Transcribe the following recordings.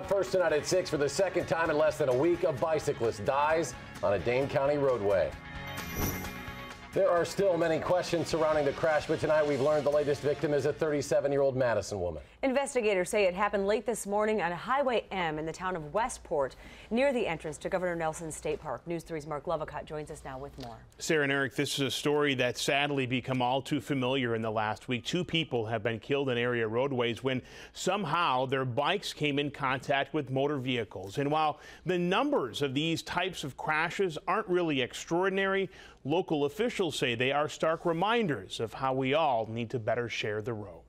First tonight at 6, for the second time in less than a week, a bicyclist dies on a Dane County roadway. There are still many questions surrounding the crash, but tonight we've learned the latest victim is a 37-year-old Madison woman. Investigators say it happened late this morning on Highway M in the town of Westport, near the entrance to Governor Nelson's State Park. News 3's Mark Lovacott joins us now with more. Sarah and Eric, this is a story that's sadly become all too familiar in the last week. 2 people have been killed in area roadways when somehow their bikes came in contact with motor vehicles. And while the numbers of these types of crashes aren't really extraordinary, local officials say they are stark reminders of how we all need to better share the road.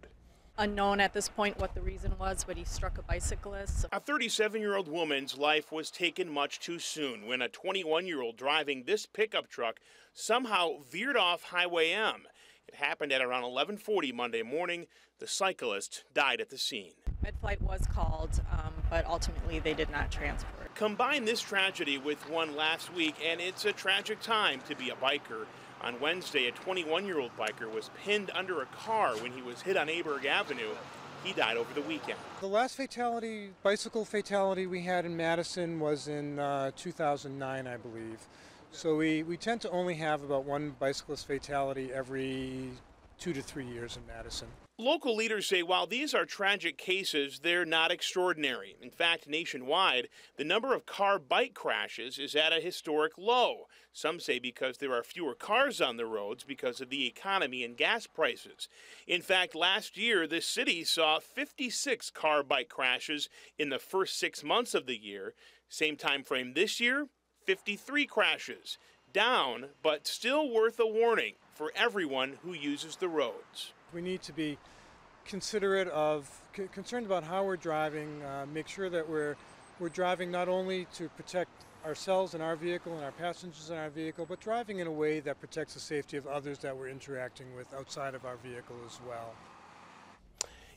Unknown at this point what the reason was, but he struck a bicyclist. A 37-year-old woman's life was taken much too soon when a 21-year-old driving this pickup truck somehow veered off Highway M. It happened at around 11:40 Monday morning. The cyclist died at the scene. med flight was called, but ultimately they did not transport. Combine this tragedy with one last week, and it's a tragic time to be a biker. On Wednesday, a 21-year-old biker was pinned under a car when he was hit on Aberg Avenue. He died over the weekend. The last bicycle fatality we had in Madison was in 2009, I believe. So we tend to only have about one bicyclist fatality every 2 to 3 years in Madison. Local leaders say while these are tragic cases, they're not extraordinary. In fact, nationwide, the number of car-bike crashes is at a historic low. Some say because there are fewer cars on the roads because of the economy and gas prices. In fact, last year, the city saw 56 car-bike crashes in the first 6 months of the year. Same time frame this year, 53 crashes. Down, but still worth a warning for everyone who uses the roads. We need to be concerned about how we're driving, make sure that we're driving not only to protect ourselves and our vehicle and our passengers in our vehicle, but driving in a way that protects the safety of others that we're interacting with outside of our vehicle as well.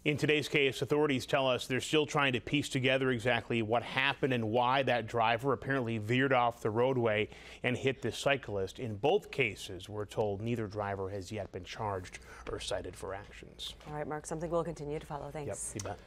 In today's case, authorities tell us they're still trying to piece together exactly what happened and why that driver apparently veered off the roadway and hit the cyclist. In both cases, we're told neither driver has yet been charged or cited for actions. All right, Mark, something we'll continue to follow. Thanks. Yep, you bet.